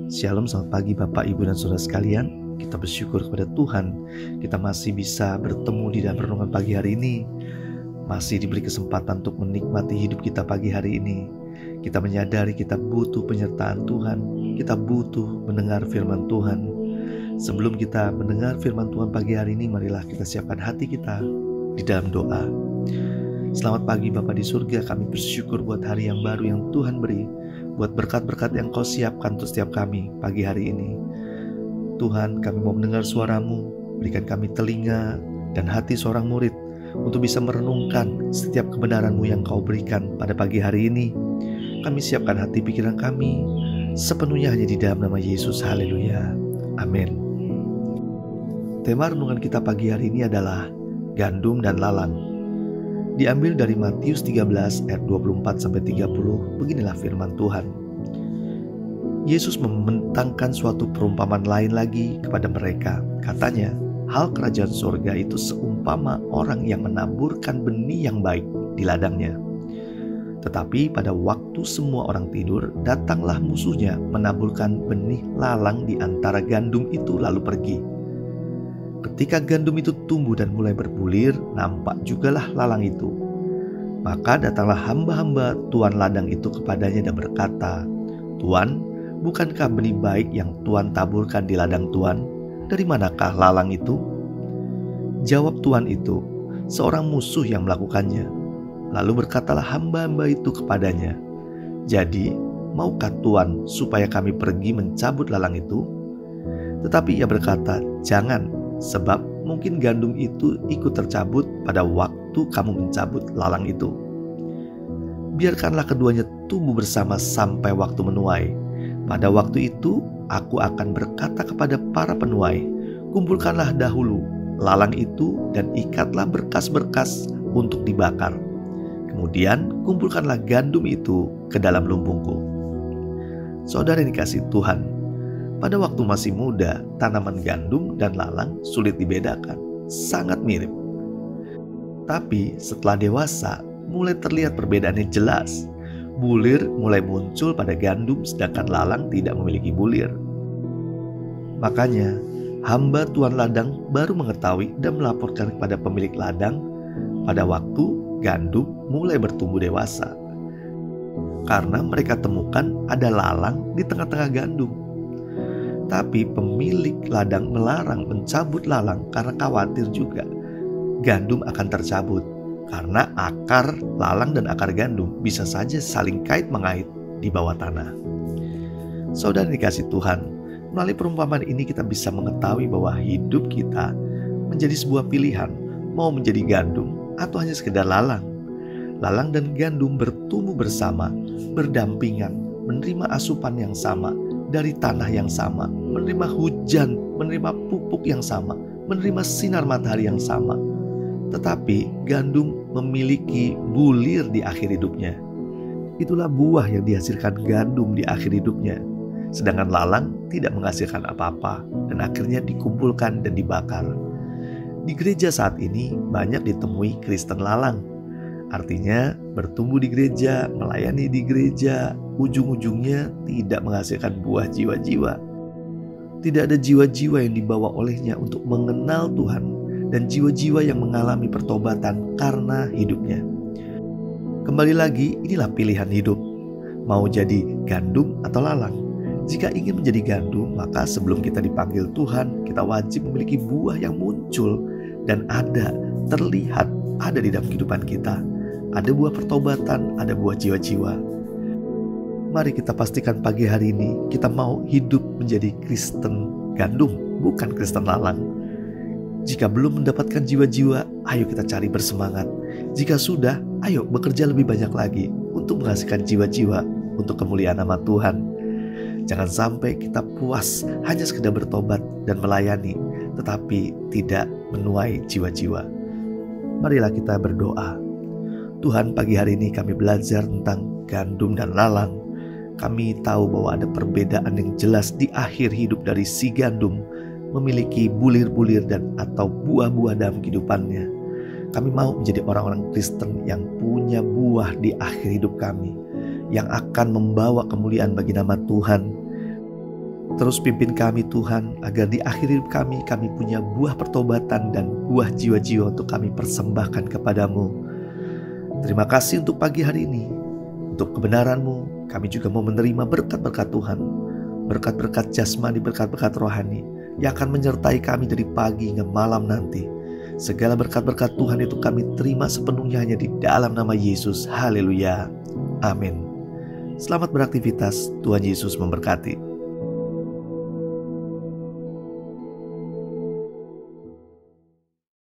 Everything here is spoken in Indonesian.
Shalom, selamat pagi Bapak, Ibu, dan Saudara sekalian. Kita bersyukur kepada Tuhan, kita masih bisa bertemu di dalam renungan pagi hari ini. Masih diberi kesempatan untuk menikmati hidup kita pagi hari ini. Kita menyadari kita butuh penyertaan Tuhan, kita butuh mendengar firman Tuhan. Sebelum kita mendengar firman Tuhan pagi hari ini, marilah kita siapkan hati kita di dalam doa. Selamat pagi Bapa di surga, kami bersyukur buat hari yang baru yang Tuhan beri, buat berkat-berkat yang Kau siapkan untuk setiap kami pagi hari ini. Tuhan, kami mau mendengar suara-Mu, berikan kami telinga dan hati seorang murid untuk bisa merenungkan setiap kebenaran-Mu yang Kau berikan pada pagi hari ini. Kami siapkan hati pikiran kami sepenuhnya hanya di dalam nama Yesus. Haleluya, amin. Tema renungan kita pagi hari ini adalah gandum dan lalang. Diambil dari Matius 13 ayat 24-30. Beginilah firman Tuhan. Yesus membentangkan suatu perumpamaan lain lagi kepada mereka. Katanya, hal kerajaan surga itu seumpama orang yang menaburkan benih yang baik di ladangnya. Tetapi pada waktu semua orang tidur, datanglah musuhnya menaburkan benih lalang di antara gandum itu lalu pergi. Ketika gandum itu tumbuh dan mulai berbulir, nampak jugalah lalang itu. Maka datanglah hamba-hamba tuan ladang itu kepadanya dan berkata, "Tuan, bukankah benih baik yang Tuan taburkan di ladang Tuan? Dari manakah lalang itu?" Jawab tuan itu, "Seorang musuh yang melakukannya." Lalu berkatalah hamba-hamba itu kepadanya, "Jadi, maukah Tuan supaya kami pergi mencabut lalang itu?" Tetapi ia berkata, "Jangan, sebab mungkin gandum itu ikut tercabut pada waktu kamu mencabut lalang itu. Biarkanlah keduanya tumbuh bersama sampai waktu menuai. Pada waktu itu aku akan berkata kepada para penuai, kumpulkanlah dahulu lalang itu dan ikatlah berkas-berkas untuk dibakar. Kemudian kumpulkanlah gandum itu ke dalam lumbungku." Saudara yang dikasihi Tuhan, pada waktu masih muda, tanaman gandum dan lalang sulit dibedakan, sangat mirip. Tapi setelah dewasa, mulai terlihat perbedaannya jelas. Bulir mulai muncul pada gandum, sedangkan lalang tidak memiliki bulir. Makanya, hamba tuan ladang baru mengetahui dan melaporkan kepada pemilik ladang pada waktu gandum mulai bertumbuh dewasa. Karena mereka temukan ada lalang di tengah-tengah gandum. Tapi pemilik ladang melarang mencabut lalang karena khawatir juga gandum akan tercabut. Karena akar lalang dan akar gandum bisa saja saling kait mengait di bawah tanah. Saudara dikasih Tuhan, melalui perumpamaan ini kita bisa mengetahui bahwa hidup kita menjadi sebuah pilihan, mau menjadi gandum atau hanya sekedar lalang. Lalang dan gandum bertumbuh bersama, berdampingan, menerima asupan yang sama, dari tanah yang sama, menerima hujan, menerima pupuk yang sama, menerima sinar matahari yang sama. Tetapi gandum memiliki bulir di akhir hidupnya. Itulah buah yang dihasilkan gandum di akhir hidupnya. Sedangkan lalang tidak menghasilkan apa-apa dan akhirnya dikumpulkan dan dibakar. Di gereja saat ini banyak ditemui Kristen lalang. Artinya bertumbuh di gereja, melayani di gereja, ujung-ujungnya tidak menghasilkan buah jiwa-jiwa. Tidak ada jiwa-jiwa yang dibawa olehnya untuk mengenal Tuhan dan jiwa-jiwa yang mengalami pertobatan karena hidupnya. Kembali lagi, inilah pilihan hidup. Mau jadi gandum atau lalang. Jika ingin menjadi gandum, maka sebelum kita dipanggil Tuhan, kita wajib memiliki buah yang muncul dan terlihat di dalam kehidupan kita. Ada buah pertobatan, ada buah jiwa-jiwa. Mari kita pastikan pagi hari ini kita mau hidup menjadi Kristen gandum, bukan Kristen lalang. Jika belum mendapatkan jiwa-jiwa, ayo kita cari bersemangat. Jika sudah, ayo bekerja lebih banyak lagi untuk menghasilkan jiwa-jiwa untuk kemuliaan nama Tuhan. Jangan sampai kita puas hanya sekedar bertobat dan melayani, tetapi tidak menuai jiwa-jiwa. Marilah kita berdoa. Tuhan, pagi hari ini kami belajar tentang gandum dan lalang. Kami tahu bahwa ada perbedaan yang jelas di akhir hidup dari si gandum, memiliki bulir-bulir dan atau buah-buah dalam kehidupannya. Kami mau menjadi orang-orang Kristen yang punya buah di akhir hidup kami, yang akan membawa kemuliaan bagi nama Tuhan. Terus pimpin kami Tuhan, agar di akhir hidup kami punya buah pertobatan dan buah jiwa-jiwa untuk kami persembahkan kepadamu. Terima kasih untuk pagi hari ini. Untuk kebenaran-Mu, kami juga mau menerima berkat-berkat Tuhan. Berkat-berkat jasmani, berkat-berkat rohani yang akan menyertai kami dari pagi hingga malam nanti. Segala berkat-berkat Tuhan itu kami terima sepenuhnya hanya di dalam nama Yesus. Haleluya. Amin. Selamat beraktivitas. Tuhan Yesus memberkati.